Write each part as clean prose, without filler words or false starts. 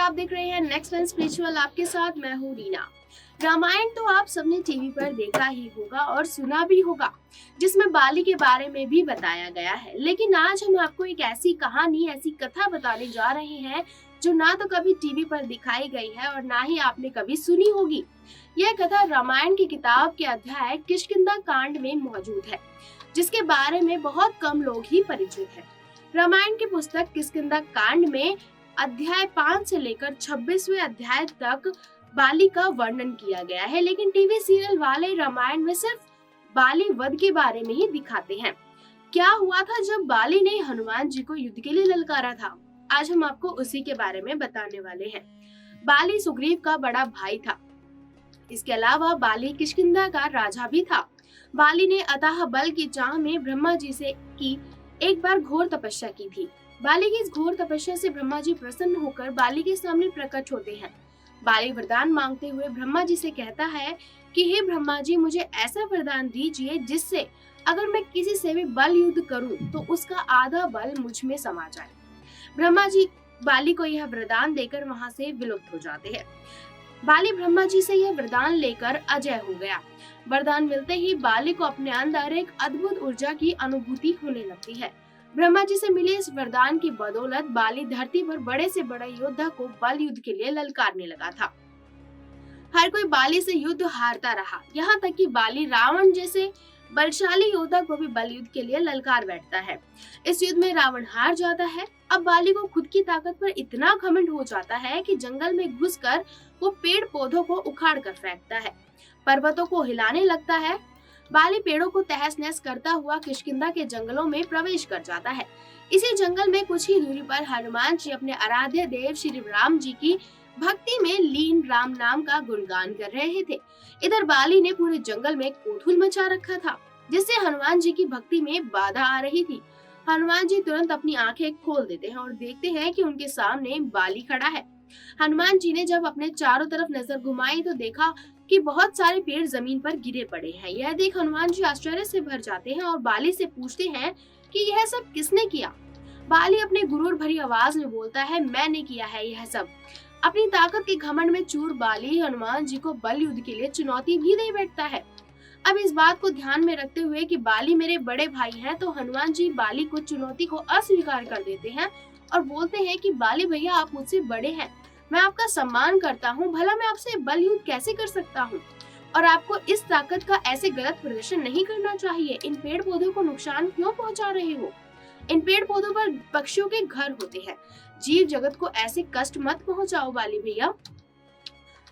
आप देख रहे हैं नेक्स्ट वन स्पिरिचुअल, आपके साथ मैं हूँ रीना। रामायण तो आप सबने टीवी पर देखा ही होगा और सुना भी होगा, जिसमें बाली के बारे में भी बताया गया है। लेकिन आज हम आपको एक ऐसी कहानी, ऐसी कथा बताने जा रहे हैं जो ना तो कभी टीवी पर दिखाई गई है और ना ही आपने कभी सुनी होगी। यह कथा रामायण की किताब के अध्याय किष्किंधा कांड में मौजूद है, जिसके बारे में बहुत कम लोग ही परिचित हैं। रामायण की पुस्तक किष्किंधा कांड में अध्याय 5 से लेकर 26वें अध्याय तक बाली का वर्णन किया गया है, लेकिन टीवी सीरियल वाले रामायण में सिर्फ बाली वध के बारे में ही दिखाते हैं। क्या हुआ था जब बाली ने हनुमान जी को युद्ध के लिए ललकारा था, आज हम आपको उसी के बारे में बताने वाले हैं। बाली सुग्रीव का बड़ा भाई था। इसके अलावा बाली किष्किंधा का राजा भी था। बाली ने अथाह बल की चाह में ब्रह्मा जी से की एक बार घोर तपस्या की थी। बाली की इस घोर तपस्या से ब्रह्मा जी प्रसन्न होकर बाली के सामने प्रकट होते हैं। बाली वरदान मांगते हुए ब्रह्मा जी से कहता है कि हे ब्रह्मा जी, मुझे ऐसा वरदान दीजिए जिससे अगर मैं किसी से भी बल युद्ध करूं तो उसका आधा बल मुझ में समा जाए। ब्रह्मा जी बाली को यह वरदान देकर वहां से विलुप्त हो जाते हैं। बाली ब्रह्मा जी से यह वरदान लेकर अजय हो गया। वरदान मिलते ही बाली को अपने अंदर एक अद्भुत ऊर्जा की अनुभूति होने लगती है। ब्रह्मा जी से मिले इस वरदान की बदौलत बाली धरती पर बड़े से बड़े योद्धा को बल युद्ध के लिए ललकारने लगा था। हर कोई बाली से युद्ध हारता रहा, यहाँ तक कि बाली रावण जैसे बलशाली योद्धा को भी बल युद्ध के लिए ललकार बैठता है। इस युद्ध में रावण हार जाता है। अब बाली को खुद की ताकत पर इतना घमंड हो जाता है कि जंगल में घुसकर वो पेड़ पौधों को उखाड़ कर फेंकता है, पर्वतों को हिलाने लगता है। बाली पेड़ों को तहस नहस करता हुआ किष्किंधा के जंगलों में प्रवेश कर जाता है। इसी जंगल में कुछ ही दूरी पर हनुमान जी अपने आराध्य देव श्री राम जी की भक्ति में लीन राम नाम का गुणगान कर रहे थे। इधर बाली ने पूरे जंगल में कोतूहल मचा रखा था, जिससे हनुमान जी की भक्ति में बाधा आ रही थी। हनुमान जी तुरंत अपनी आंखें खोल देते हैं और देखते हैं कि उनके सामने बाली खड़ा है। हनुमान जी ने जब अपने चारों तरफ नजर घुमाई तो देखा कि बहुत सारे पेड़ जमीन पर गिरे पड़े हैं। यह देख हनुमान जी आश्चर्य से भर जाते हैं और बाली से पूछते हैं कि यह सब किसने किया। बाली अपने गुरूर भरी आवाज में बोलता है, मैंने किया है यह सब। अपनी ताकत के घमंड में चूर बाली हनुमान जी को बल युद्ध के लिए चुनौती भी दे बैठता है। अब इस बात को ध्यान में रखते हुए कि बाली मेरे बड़े भाई हैं, तो हनुमान जी बाली को चुनौती को अस्वीकार कर देते हैं और बोलते हैं कि बाली भैया, आप मुझसे बड़े हैं, मैं आपका सम्मान करता हूँ, भला मैं आपसे बल युद्ध कैसे कर सकता हूँ, और आपको इस ताकत का ऐसे गलत प्रदर्शन नहीं करना चाहिए। इन पेड़ पौधों को नुकसान क्यों पहुँचा रहे हो? इन पेड़ पौधों पर पक्षियों के घर होते हैं, जीव जगत को ऐसे कष्ट मत पहुँचाओ बाली भैया।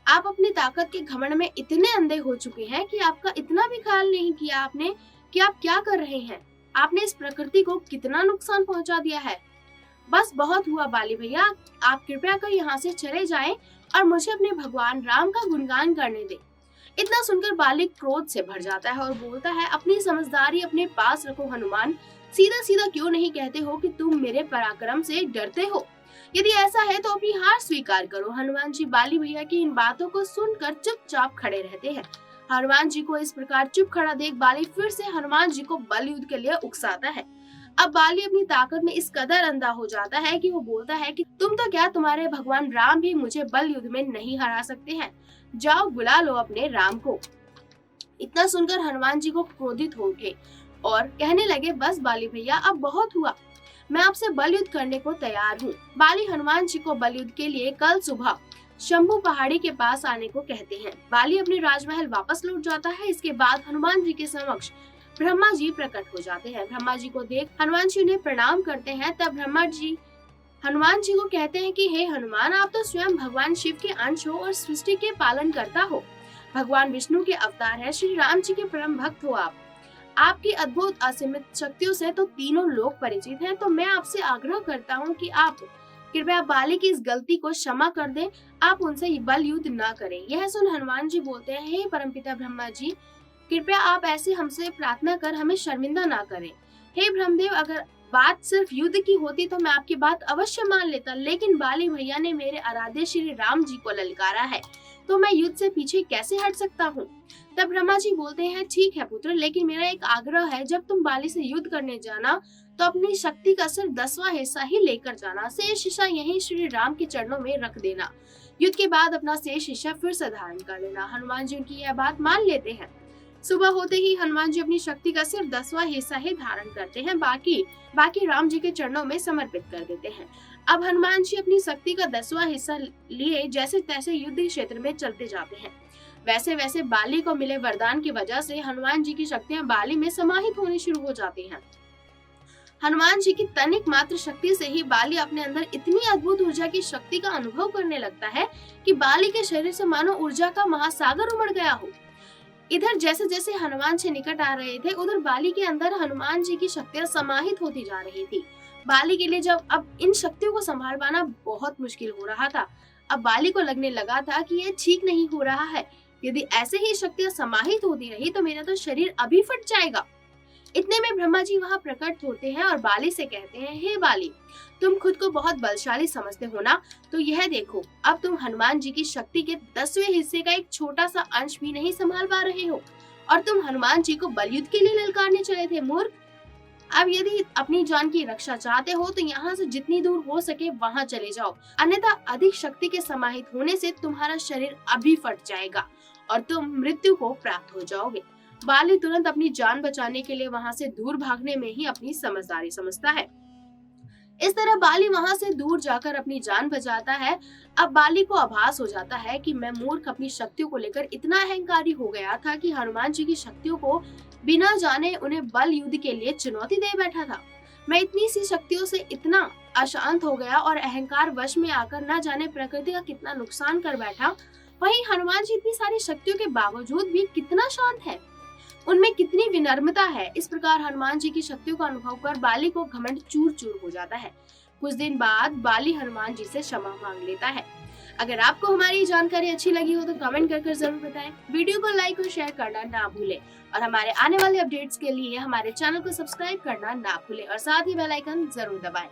आप अपनी ताकत के घमंड में इतने अंधे हो चुके हैं कि आपका इतना भी ख्याल नहीं किया आपने कि आप क्या कर रहे हैं। आपने इस प्रकृति को कितना नुकसान पहुंचा दिया है। बस बहुत हुआ बाली भैया, आप कृपया कर यहाँ से चले जाएं और मुझे अपने भगवान राम का गुणगान करने दें। इतना सुनकर बाली क्रोध से भर जाता है और बोलता है, अपनी समझदारी अपने पास रखो हनुमान, सीधा सीधा क्यों नहीं कहते हो कि तुम मेरे पराक्रम से डरते हो? यदि ऐसा है तो अपनी हार स्वीकार करो। हनुमान जी बाली भैया की इन बातों को सुनकर चुपचाप खड़े रहते हैं। हनुमान जी को इस प्रकार चुप खड़ा देख बाली फिर से हनुमान जी को बल युद्ध के लिए उकसाता है। अब बाली अपनी ताकत में इस कदर अंधा हो जाता है कि वो बोलता है कि तुम तो क्या, तुम्हारे भगवान राम भी मुझे बल युद्ध में नहीं हरा सकते हैं, जाओ बुला लो अपने राम को। इतना सुनकर हनुमान जी को क्रोधित हो उठे और कहने लगे, बस बाली भैया, अब बहुत हुआ, मैं आपसे बल युद्ध करने को तैयार हूँ। बाली हनुमान जी को बल युद्ध के लिए कल सुबह शंभू पहाड़ी के पास आने को कहते हैं। बाली अपने राजमहल वापस लौट जाता है। इसके बाद हनुमान जी के समक्ष ब्रह्मा जी प्रकट हो जाते हैं। ब्रह्मा जी को देख हनुमान जी उन्हें प्रणाम करते हैं। तब ब्रह्मा जी हनुमान जी को कहते हैं कि हे हनुमान, आप तो स्वयं भगवान शिव के अंश हो और सृष्टि के पालन करता हो, भगवान विष्णु के अवतार है, श्री राम जी के परम भक्त हो आप। आपकी अद्भुत असीमित शक्तियों से तो तीनों लोग परिचित हैं, तो मैं आपसे आग्रह करता हूँ कि आप कृपया बाली की इस गलती को क्षमा कर दें, आप उनसे बल युद्ध न करें। यह सुन हनुमान जी बोलते हैं, हे परमपिता ब्रह्मा जी, कृपया आप ऐसे हमसे प्रार्थना कर हमें शर्मिंदा ना करें। हे ब्रह्मदेव, अगर बात सिर्फ युद्ध की होती तो मैं आपकी बात अवश्य मान लेता, लेकिन बाली भैया ने मेरे आराध्य श्री राम जी को ललकारा है, तो मैं युद्ध से पीछे कैसे हट सकता हूँ। तब ब्रह्मा जी बोलते हैं, ठीक है पुत्र, लेकिन मेरा एक आग्रह है, जब तुम बाली से युद्ध करने जाना तो अपनी शक्ति का सिर्फ 10वां हिस्सा ही लेकर जाना, शेष हिस्सा यहीं श्री राम के चरणों में रख देना। युद्ध के बाद अपना शेष हिस्सा फिर से धारण कर लेना। हनुमान जी उनकी यह बात मान लेते हैं। सुबह होते ही हनुमान जी अपनी शक्ति का सिर्फ 10वां हिस्सा ही धारण करते हैं, बाकी राम जी के चरणों में समर्पित कर देते हैं। अब हनुमान जी अपनी शक्ति का 10वां हिस्सा लिए जैसे तैसे युद्ध क्षेत्र में चलते जाते हैं। वैसे वैसे बाली को मिले वरदान की वजह से हनुमान जी की शक्तियां बाली में समाहित होनी शुरू हो जाती हैं। हनुमान जी की तनिक मात्र शक्ति से ही बाली अपने अंदर इतनी अद्भुत ऊर्जा की शक्ति का अनुभव करने लगता है कि बाली के शरीर से मानो ऊर्जा का महासागर उमड़ गया हो। इधर जैसे जैसे हनुमान जी निकट आ रहे थे, उधर बाली के अंदर हनुमान जी की शक्तियां समाहित होती जा रही थी। बाली के लिए जब अब इन शक्तियों को संभाल पाना बहुत मुश्किल हो रहा था। अब बाली को लगने लगा था कि यह ठीक नहीं हो रहा है। यदि ऐसे ही शक्तियां समाहित होती रही तो मेरा तो शरीर अभी फट जाएगा। इतने में ब्रह्मा जी वहां प्रकट होते हैं और बाली से कहते हैं, हे बाली, तुम खुद को बहुत बलशाली समझते हो ना, तो यह देखो, अब तुम हनुमान जी की शक्ति के 10वें हिस्से का एक छोटा सा अंश भी नहीं संभाल पा रहे हो और तुम हनुमान जी को बलयुद्ध के लिए ललकारने चले थे, मूर्ख। अब यदि अपनी जान की रक्षा चाहते हो तो यहाँ से जितनी दूर हो सके वहाँ चले जाओ, अन्यथा अधिक शक्ति के समाहित होने से तुम्हारा शरीर अभी फट जाएगा और तुम मृत्यु को प्राप्त हो जाओगे। बाली तुरंत अपनी जान बचाने के लिए वहां से दूर भागने में ही अपनी समझदारी समझता है। इस तरह बाली वहां से दूर जाकर अपनी जान बचाता है। अब बाली को आभास हो जाता है कि मैं मूर्ख अपनी शक्तियों को लेकर इतना अहंकारी हो गया था कि हनुमान जी की शक्तियों को बिना जाने उन्हें बल युद्ध के लिए चुनौती दे बैठा था। मैं इतनी सी शक्तियों से इतना अशांत हो गया और अहंकार वश में आकर न जाने प्रकृति का कितना नुकसान कर बैठा। वहीं हनुमान जी इतनी सारी शक्तियों के बावजूद भी कितना शांत है, उनमें कितनी विनम्रता है। इस प्रकार हनुमान जी की शक्तियों का अनुभव कर बाली को घमंड चूर चूर हो जाता है। कुछ दिन बाद बाली हनुमान जी से क्षमा मांग लेता है। अगर आपको हमारी जानकारी अच्छी लगी हो तो कमेंट कर जरूर बताएं। वीडियो को लाइक और शेयर करना ना भूलें और हमारे आने वाले अपडेट्स के लिए हमारे चैनल को सब्सक्राइब करना ना भूलें और साथ ही बेल आइकन जरूर दबाएं।